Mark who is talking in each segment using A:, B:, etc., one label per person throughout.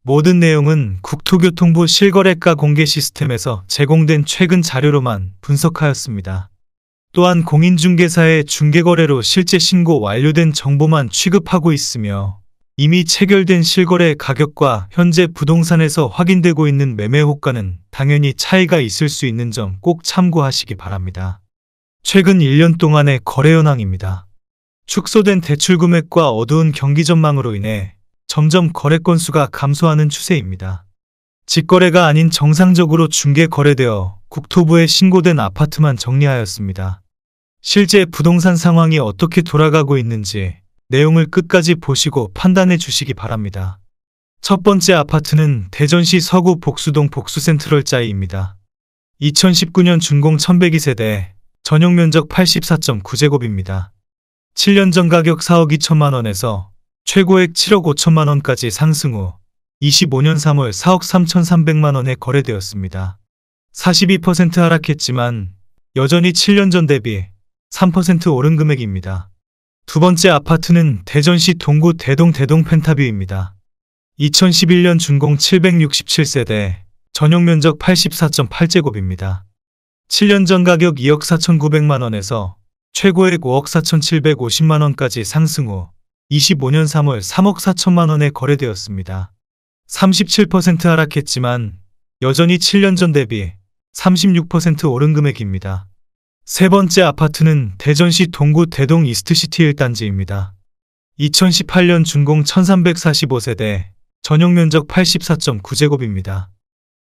A: 모든 내용은 국토교통부 실거래가 공개 시스템에서 제공된 최근 자료로만 분석하였습니다. 또한 공인중개사의 중개거래로 실제 신고 완료된 정보만 취급하고 있으며 이미 체결된 실거래 가격과 현재 부동산에서 확인되고 있는 매매 호가는 당연히 차이가 있을 수 있는 점 꼭 참고하시기 바랍니다. 최근 1년 동안의 거래 현황입니다. 축소된 대출 금액과 어두운 경기 전망으로 인해 점점 거래 건수가 감소하는 추세입니다. 직거래가 아닌 정상적으로 중개 거래되어 국토부에 신고된 아파트만 정리하였습니다. 실제 부동산 상황이 어떻게 돌아가고 있는지 내용을 끝까지 보시고 판단해 주시기 바랍니다. 첫 번째 아파트는 대전시 서구 복수동 복수센트럴짜이입니다. 2019년 준공 1102세대, 전용 면적 84.9제곱입니다. 7년 전 가격 4억 2천만 원에서 최고액 7억 5천만 원까지 상승 후 25년 3월 4억 3,300만 원에 거래되었습니다. 42% 하락했지만 여전히 7년 전 대비 3% 오른 금액입니다. 두 번째 아파트는 대전시 동구 대동 펜타뷰입니다. 2011년 준공 767세대, 전용 면적 84.8제곱입니다. 7년 전 가격 2억 4,900만 원에서 최고액 5억 4,750만 원까지 상승 후 25년 3월 3억 4천만 원에 거래되었습니다. 37% 하락했지만 여전히 7년 전 대비 36% 오른 금액입니다. 세 번째 아파트는 대전시 동구 대동 이스트시티 1단지입니다. 2018년 준공 1345세대, 전용 면적 84.9제곱입니다.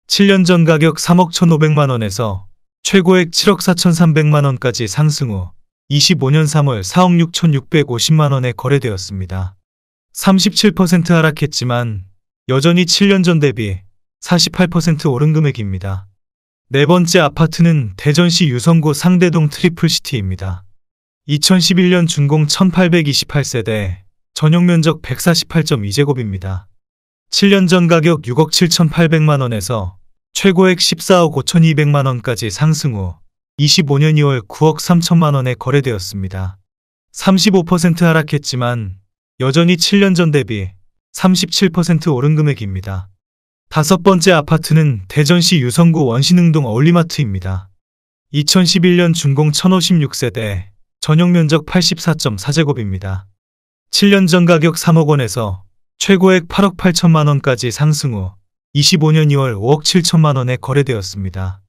A: 7년 전 가격 3억 1,500만 원에서 최고액 7억 4,300만 원까지 상승 후 25년 3월 4억 6,650만 원에 거래되었습니다. 37% 하락했지만 여전히 7년 전 대비 48% 오른 금액입니다. 네 번째 아파트는 대전시 유성구 상대동 트리플시티입니다. 2011년 준공 1828세대, 전용 면적 148.2제곱입니다. 7년 전 가격 6억 7,800만 원에서 최고액 14억 5,200만 원까지 상승 후 25년 2월 9억 3천만 원에 거래되었습니다. 35% 하락했지만 여전히 7년 전 대비 37% 오른 금액입니다. 다섯 번째 아파트는 대전시 유성구 원신흥동 어울리마트입니다. 2011년 준공 1056세대, 전용 면적 84.4제곱입니다. 7년 전 가격 3억 원에서 최고액 8억 8천만 원까지 상승 후 25년 2월 5억 7천만 원에 거래되었습니다.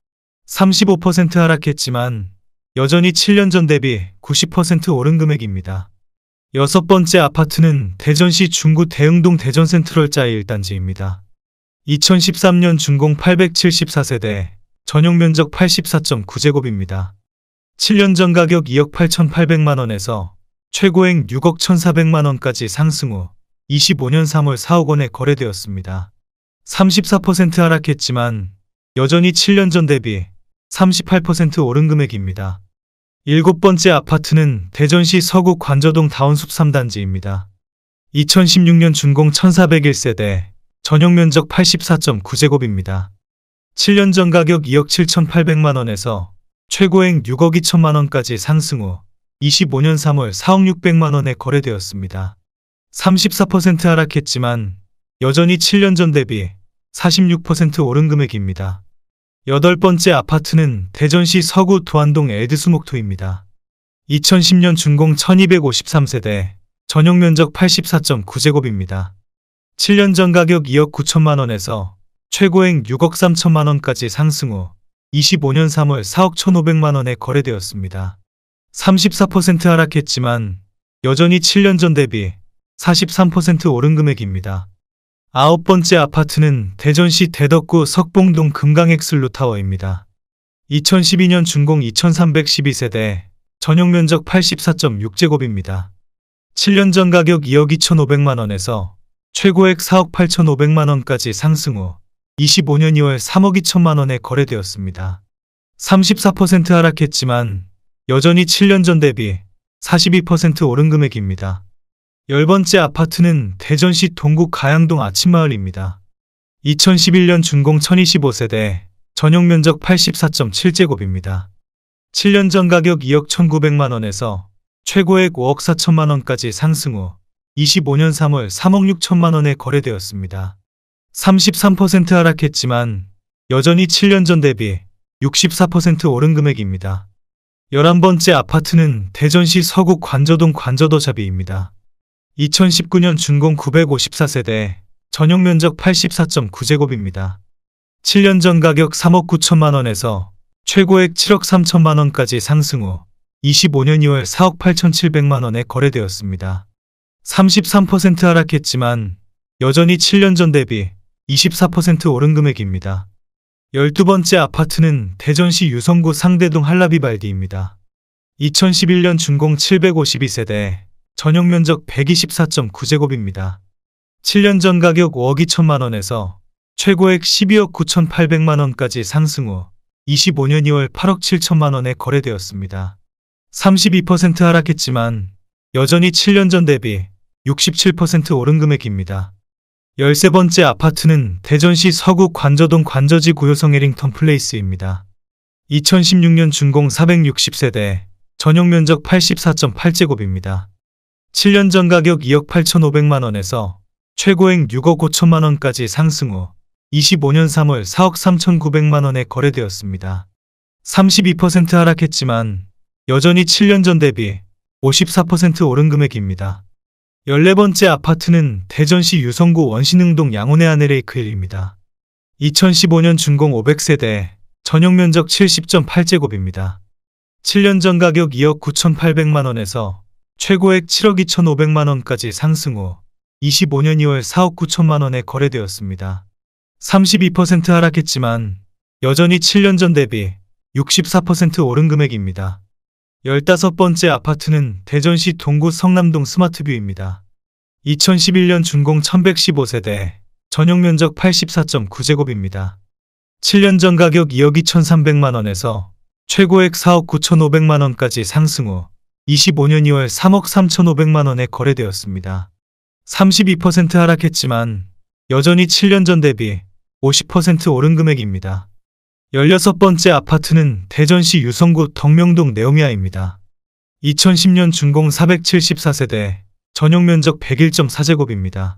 A: 35% 하락했지만 여전히 7년 전 대비 90% 오른 금액입니다. 여섯 번째 아파트는 대전시 중구 대흥동 대전센트럴짜이 1단지입니다. 2013년 준공 874세대, 전용 면적 84.9제곱입니다. 7년 전 가격 2억 8,800만 원에서 최고액 6억 1,400만 원까지 상승 후 25년 3월 4억 원에 거래되었습니다. 34% 하락했지만 여전히 7년 전 대비 38% 오른 금액입니다. 일곱 번째 아파트는 대전시 서구 관저동 다운숲 3단지입니다. 2016년 준공 1401세대, 전용 면적 84.9제곱입니다. 7년 전 가격 2억 7,800만 원에서 최고액 6억 2천만 원까지 상승 후 25년 3월 4억 600만 원에 거래되었습니다. 34% 하락했지만 여전히 7년 전 대비 46% 오른 금액입니다. 여덟 번째 아파트는 대전시 서구 도안동 에드수목토입니다. 2010년 준공 1253세대, 전용 면적 84.9제곱입니다. 7년 전 가격 2억 9천만 원에서 최고액 6억 3천만 원까지 상승 후 25년 3월 4억 1,500만 원에 거래되었습니다. 34% 하락했지만 여전히 7년 전 대비 43% 오른 금액입니다. 아홉 번째 아파트는 대전시 대덕구 석봉동 금강엑슬루타워입니다. 2012년 준공 2312세대, 전용 면적 84.6제곱입니다. 7년 전 가격 2억 2,500만 원에서 최고액 4억 8,500만 원까지 상승 후 25년 2월 3억 2천만 원에 거래되었습니다. 34% 하락했지만 여전히 7년 전 대비 42% 오른 금액입니다. 열 번째 아파트는 대전시 동구 가양동 아침마을입니다. 2011년 준공 1025세대, 전용 면적 84.7제곱입니다. 7년 전 가격 2억 1,900만 원에서 최고액 5억 4천만 원까지 상승 후 25년 3월 3억 6천만 원에 거래되었습니다. 33% 하락했지만 여전히 7년 전 대비 64% 오른 금액입니다. 11번째 아파트는 대전시 서구 관저동 관저더샵입니다. 2019년 준공 954세대, 전용 면적 84.9제곱입니다. 7년 전 가격 3억 9천만 원에서 최고액 7억 3천만 원까지 상승 후 25년 2월 4억 8천7백만 원에 거래되었습니다. 33% 하락했지만 여전히 7년 전 대비 24% 오른 금액입니다. 12번째 아파트는 대전시 유성구 상대동 한라비발디입니다. 2011년 준공 752세대, 전용 면적 124.9제곱입니다. 7년 전 가격 5억 2천만 원에서 최고액 12억 9천8백만 원까지 상승 후 25년 2월 8억 7천만 원에 거래되었습니다. 32% 하락했지만 여전히 7년 전 대비 67% 오른 금액입니다. 13번째 아파트는 대전시 서구 관저동 관저지 구요성 해링턴 플레이스입니다. 2016년 준공 460세대, 전용 면적 84.8제곱입니다. 7년 전 가격 2억 8천5백만 원에서 최고액 6억 5천만 원까지 상승 후 25년 3월 4억 3천9백만 원에 거래되었습니다. 32% 하락했지만 여전히 7년 전 대비 54% 오른 금액입니다. 14번째 아파트는 대전시 유성구 원신흥동 양온의 아네레이크힐입니다. 2015년 준공 500세대, 전용 면적 70.8제곱입니다. 7년 전 가격 2억 9천8백만 원에서 최고액 7억 2천5백만 원까지 상승 후 25년 2월 4억 9천만 원에 거래되었습니다. 32% 하락했지만 여전히 7년 전 대비 64% 오른 금액입니다. 15번째 아파트는 대전시 동구 성남동 스마트뷰입니다. 2011년 준공 1115세대, 전용 면적 84.9제곱입니다. 7년 전 가격 2억 2천3백만 원에서 최고액 4억 9천5백만 원까지 상승 후 25년 2월 3억 3천5백만 원에 거래되었습니다. 32% 하락했지만 여전히 7년 전 대비 50% 오른 금액입니다. 16번째 아파트는 대전시 유성구 덕명동 네오미아입니다. 2010년 준공 474세대, 전용 면적 101.4제곱입니다.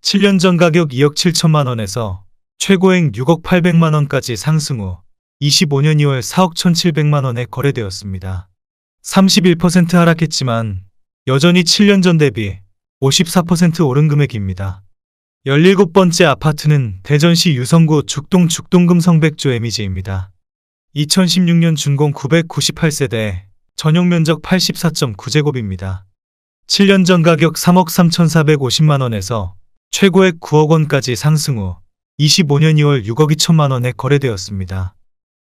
A: 7년 전 가격 2억 7천만 원에서 최고액 6억 8백만 원까지 상승 후 25년 2월 4억 1,700만 원에 거래되었습니다. 31% 하락했지만 여전히 7년 전 대비 54% 오른 금액입니다. 17번째 아파트는 대전시 유성구 죽동 죽동금성백조 에미지입니다. 2016년 준공 998세대, 전용 면적 84.9제곱입니다. 7년 전 가격 3억 3,450만 원에서 최고액 9억 원까지 상승 후 25년 2월 6억 2천만 원에 거래되었습니다.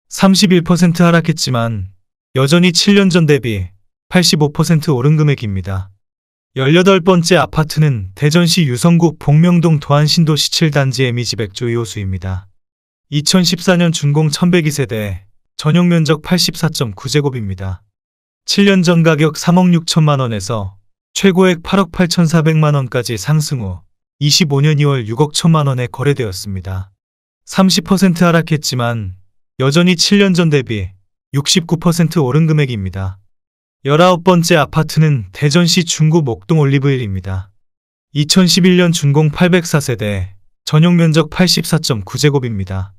A: 31% 하락했지만 여전히 7년 전 대비 85% 오른 금액입니다. 18번째 아파트는 대전시 유성구 복명동 도안신도시 7단지 에미지 백조 2호수입니다. 2014년 준공 1102세대, 전용 면적 84.9제곱입니다. 7년 전 가격 3억 6천만 원에서 최고액 8억 8천4백만 원까지 상승 후 25년 2월 6억 1천만 원에 거래되었습니다. 30% 하락했지만 여전히 7년 전 대비 69% 오른 금액입니다. 19번째 아파트는 대전시 중구 목동 올리브힐입니다. 2011년 준공 804세대, 전용 면적 84.9제곱입니다.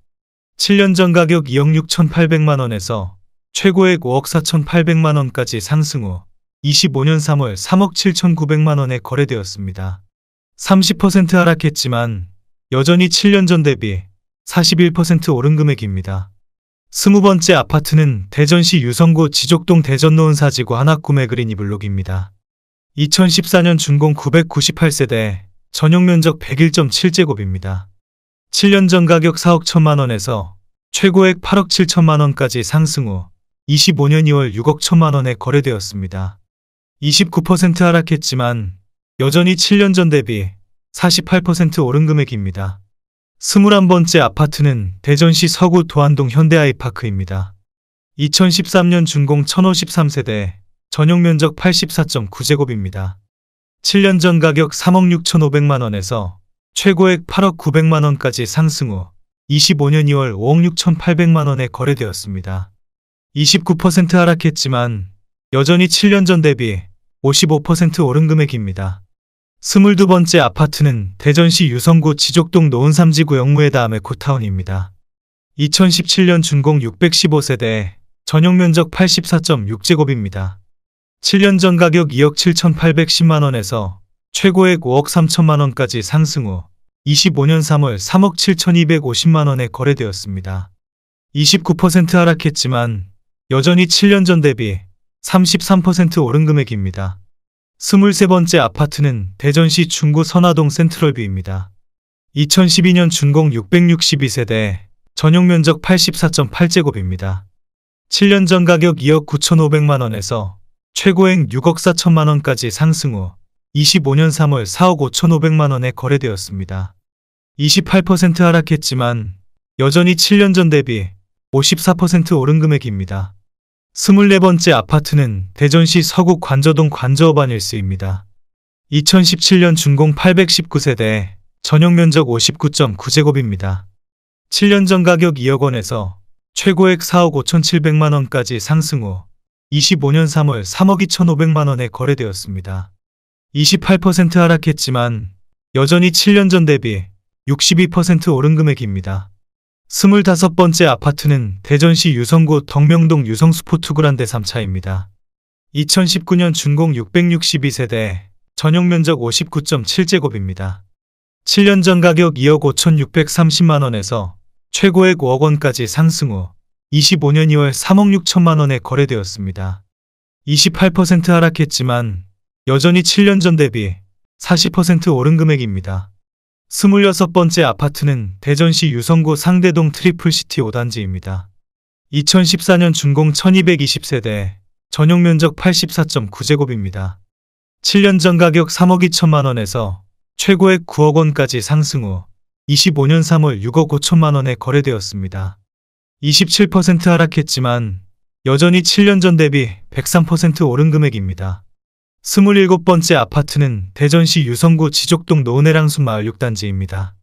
A: 7년 전 가격 2억 6천8백만 원에서 최고액 5억 4천8백만 원까지 상승 후 25년 3월 3억 7천9백만 원에 거래되었습니다. 30% 하락했지만 여전히 7년 전 대비 41% 오른 금액입니다. 20번째 아파트는 대전시 유성구 지족동 대전노은 사지구 하나구매 그린이블록입니다. 2014년 준공 998세대, 전용 면적 101.7제곱입니다. 7년 전 가격 4억 1천만 원에서 최고액 8억 7천만 원까지 상승 후 25년 2월 6억 1천만 원에 거래되었습니다. 29% 하락했지만 여전히 7년 전 대비 48% 오른 금액입니다. 21번째 아파트는 대전시 서구 도안동 현대아이파크입니다. 2013년 준공 1053세대, 전용 면적 84.9제곱입니다. 7년 전 가격 3억 6천5백만 원에서 최고액 8억 9백만 원까지 상승 후 25년 2월 5억 6천8백만 원에 거래되었습니다. 29% 하락했지만 여전히 7년 전 대비 55% 오른 금액입니다. 22번째 아파트는 대전시 유성구 지족동 노은삼지구 영무의 다음에 고타운입니다. 2017년 준공 615세대, 전용면적 84.6제곱입니다. 7년 전 가격 2억 7,810만원에서 최고액 5억 3천만원까지 상승 후 25년 3월 3억 7,250만원에 거래되었습니다. 29% 하락했지만 여전히 7년 전 대비 33% 오른 금액입니다. 23번째 아파트는 대전시 중구 선화동 센트럴뷰입니다. 2012년 준공 662세대, 전용면적 84.8제곱입니다. 7년 전 가격 2억 9,500만원에서 최고액 6억 4천만원까지 상승 후 25년 3월 4억 5,500만원에 거래되었습니다. 28% 하락했지만 여전히 7년 전 대비 54% 오른 금액입니다. 24번째 아파트는 대전시 서구 관저동 관저어반 1스입니다. 2017년 준공 819세대, 전용면적 59.9제곱입니다. 7년 전 가격 2억 원에서 최고액 4억 5,700만원까지 상승 후 25년 3월 3억 2,500만원에 거래되었습니다. 28% 하락했지만 여전히 7년 전 대비 62% 오른 금액입니다. 25번째 아파트는 대전시 유성구 덕명동 유성스포츠그란데 3차입니다. 2019년 준공 662세대, 전용면적 59.7제곱입니다. 7년 전 가격 2억 5,630만원에서 최고액 5억 원까지 상승 후 25년 2월 3억 6천만원에 거래되었습니다. 28% 하락했지만 여전히 7년 전 대비 40% 오른 금액입니다. 26번째 아파트는 대전시 유성구 상대동 트리플시티 5단지입니다. 2014년 준공 1220세대, 전용면적 84.9제곱입니다. 7년 전 가격 3억 2천만원에서 최고액 9억 원까지 상승 후 25년 3월 6억 5천만원에 거래되었습니다. 27% 하락했지만 여전히 7년 전 대비 103% 오른 금액입니다. 27번째 아파트는 대전시 유성구 지족동 노은해랑숲 마을 6단지입니다.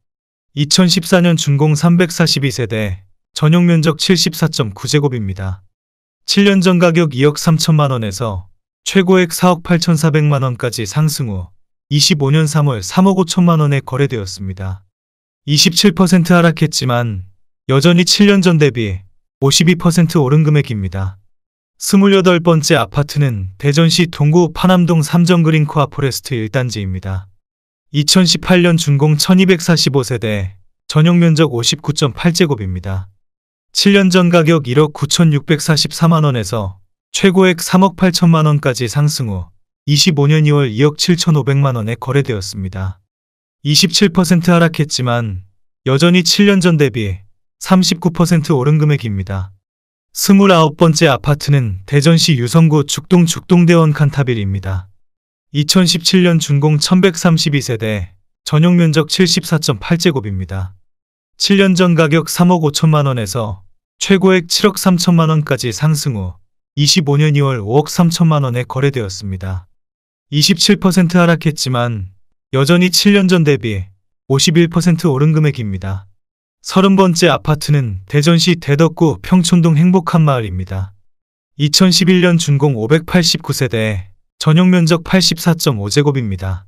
A: 2014년 준공 342세대, 전용면적 74.9제곱입니다. 7년 전 가격 2억 3천만원에서 최고액 4억 8,400만원까지 상승 후 25년 3월 3억 5천만원에 거래되었습니다. 27% 하락했지만 여전히 7년 전 대비 52% 오른 금액입니다. 28번째 아파트는 대전시 동구 파남동 삼정그린 코아포레스트 1단지입니다. 2018년 준공 1245세대, 전용면적 59.8제곱입니다. 7년 전 가격 1억 9,644만원에서 최고액 3억 8천만원까지 상승 후 25년 2월 2억 7,500만원에 거래되었습니다. 27% 하락했지만 여전히 7년 전 대비 39% 오른 금액입니다. 29번째 아파트는 대전시 유성구 죽동대원 칸타빌입니다. 2017년 준공 1132세대, 전용면적 74.8제곱입니다. 7년 전 가격 3억 5천만원에서 최고액 7억 3천만원까지 상승 후 25년 2월 5억 3천만원에 거래되었습니다. 27% 하락했지만 여전히 7년 전 대비 51% 오른 금액입니다. 30번째 아파트는 대전시 대덕구 평촌동 행복한 마을입니다. 2011년 준공 589세대, 전용면적 84.5제곱입니다.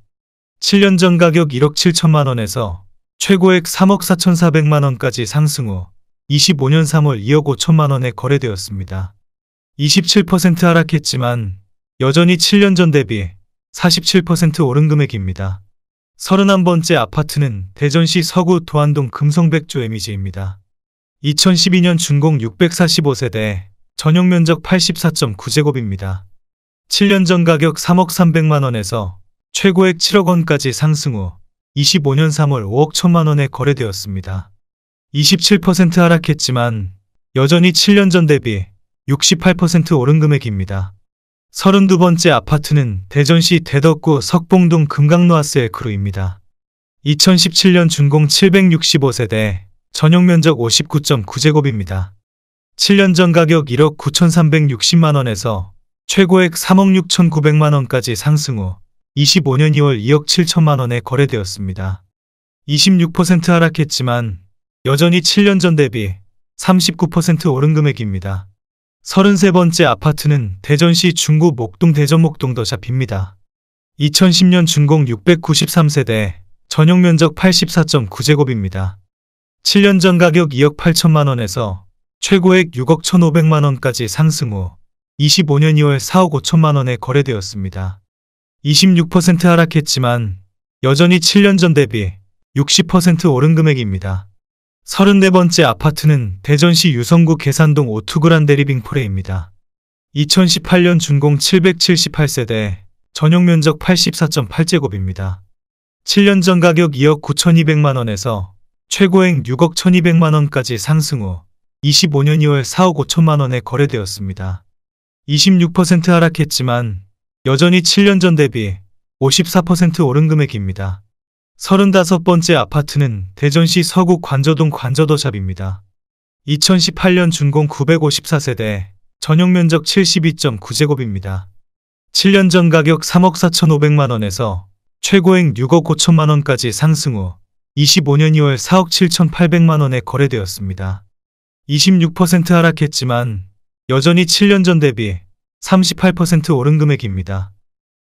A: 7년 전 가격 1억 7천만원에서 최고액 3억 4,400만원까지 상승 후 25년 3월 2억 5천만원에 거래되었습니다. 27% 하락했지만 여전히 7년 전 대비 47% 오른 금액입니다. 31번째 아파트는 대전시 서구 도안동 금성백조 에미지입니다. 2012년 준공 645세대, 전용면적 84.9제곱입니다. 7년 전 가격 3억 300만원에서 최고액 7억 원까지 상승 후 25년 3월 5억 1천만원에 거래되었습니다. 27% 하락했지만 여전히 7년 전 대비 68% 오른 금액입니다. 32번째 아파트는 대전시 대덕구 석봉동 금강로아스 엘크루입니다. 2017년 준공 765세대, 전용면적 59.9제곱입니다. 7년 전 가격 1억 9,360만원에서 최고액 3억 6,900만원까지 상승 후 25년 2월 2억 7천만원에 거래되었습니다. 26% 하락했지만 여전히 7년 전 대비 39% 오른 금액입니다. 33번째 아파트는 대전시 중구 목동 대전목동 더샵입니다. 2010년 준공 693세대, 전용 면적 84.9제곱입니다. 7년 전 가격 2억 8천만 원에서 최고액 6억 1,500만 원까지 상승 후 25년 2월 4억 5천만 원에 거래되었습니다. 26% 하락했지만 여전히 7년 전 대비 60% 오른 금액입니다. 34번째 아파트는 대전시 유성구 계산동 오투그란데 리빙포레입니다. 2018년 준공 778세대, 전용 면적 84.8제곱입니다. 7년 전 가격 2억 9,200만 원에서 최고액 6억 1,200만 원까지 상승 후 25년 2월 4억 5천만 원에 거래되었습니다. 26% 하락했지만 여전히 7년 전 대비 54% 오른 금액입니다. 35번째 아파트는 대전시 서구 관저동 관저더샵입니다. 2018년 준공 954세대, 전용 면적 72.9제곱입니다. 7년 전 가격 3억 4,500만 원에서 최고액 6억 5천만 원까지 상승 후 25년 2월 4억 7,800만 원에 거래되었습니다. 26% 하락했지만 여전히 7년 전 대비 38% 오른 금액입니다.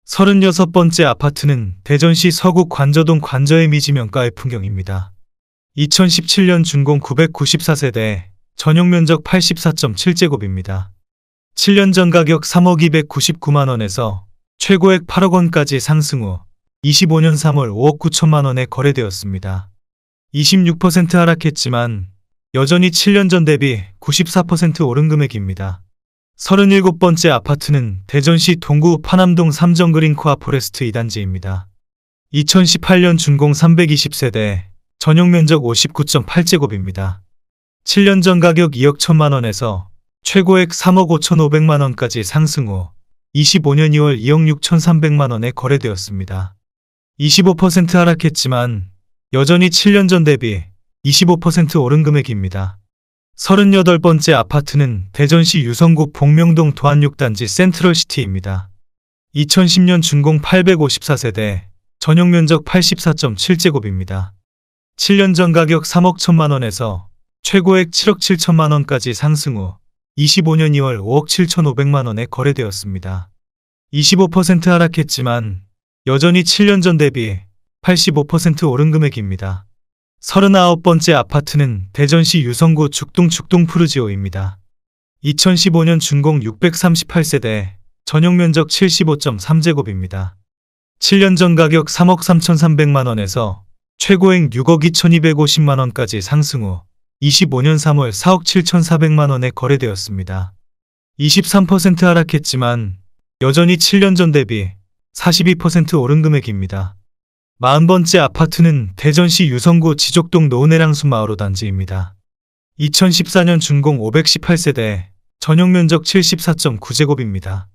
A: 36번째 아파트는 대전시 서구 관저동 관저의 미지명가의 풍경입니다. 2017년 준공 994세대, 전용 면적 84.7제곱입니다. 7년 전 가격 3억 299만 원에서 최고액 8억 원까지 상승 후 25년 3월 5억 9천만 원에 거래되었습니다. 26% 하락했지만 여전히 7년 전 대비 94% 오른 금액입니다. 37번째 아파트는 대전시 동구 파남동 삼정그린코아 포레스트 2단지입니다. 2018년 준공 320세대, 전용 면적 59.8제곱입니다. 7년 전 가격 2억 1천만 원에서 최고액 3억 5,500만 원까지 상승 후 25년 2월 2억 6,300만 원에 거래되었습니다. 25% 하락했지만 여전히 7년 전 대비 25% 오른 금액입니다. 38번째 아파트는 대전시 유성구 복명동 도안 6단지 센트럴시티입니다. 2010년 준공 854세대, 전용 면적 84.7제곱입니다. 7년 전 가격 3억 1천만 원에서 최고액 7억 7천만 원까지 상승 후 25년 2월 5억 7,500만 원에 거래되었습니다. 25% 하락했지만 여전히 7년 전 대비 85% 오른 금액입니다. 39번째 아파트는 대전시 유성구 죽동 푸르지오입니다. 2015년 준공 638세대, 전용 면적 75.3제곱입니다. 7년 전 가격 3억 3,300만 원에서 최고액 6억 2,250만 원까지 상승 후 25년 3월 4억 7,400만 원에 거래되었습니다. 23% 하락했지만 여전히 7년 전 대비 42% 오른 금액입니다. 40번째 아파트는 대전시 유성구 지족동 노은해랑수 마을 5단지입니다. 2014년 준공 518세대, 전용 면적 74.9제곱입니다.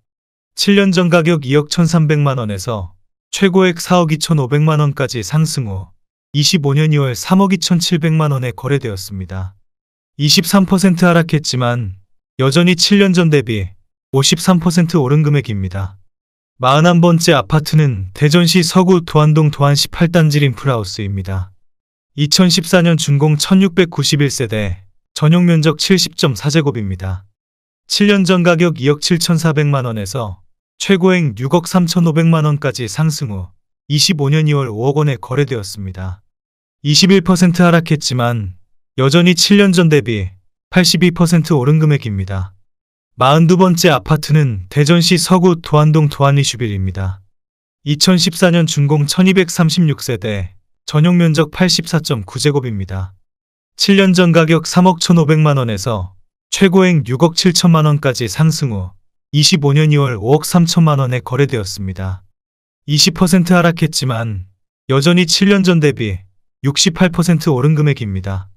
A: 7년 전 가격 2억 1,300만 원에서 최고액 4억 2,500만 원까지 상승 후 25년 2월 3억 2,700만 원에 거래되었습니다. 23% 하락했지만 여전히 7년 전 대비 53% 오른 금액입니다. 41번째 아파트는 대전시 서구 도안동 도안 18단지 림플하우스입니다. 2014년 준공 1691세대, 전용 면적 70.4제곱입니다. 7년 전 가격 2억 7,400만 원에서 최고액 6억 3,500만 원까지 상승 후 25년 2월 5억 원에 거래되었습니다. 21% 하락했지만 여전히 7년 전 대비 82% 오른 금액입니다. 42번째 아파트는 대전시 서구 도안동 도안리슈빌입니다. 2014년 준공 1236세대, 전용 면적 84.9제곱입니다. 7년 전 가격 3억 1,500만 원에서 최고액 6억 7천만 원까지 상승 후 25년 2월 5억 3천만 원에 거래되었습니다. 20% 하락했지만 여전히 7년 전 대비 68% 오른 금액입니다.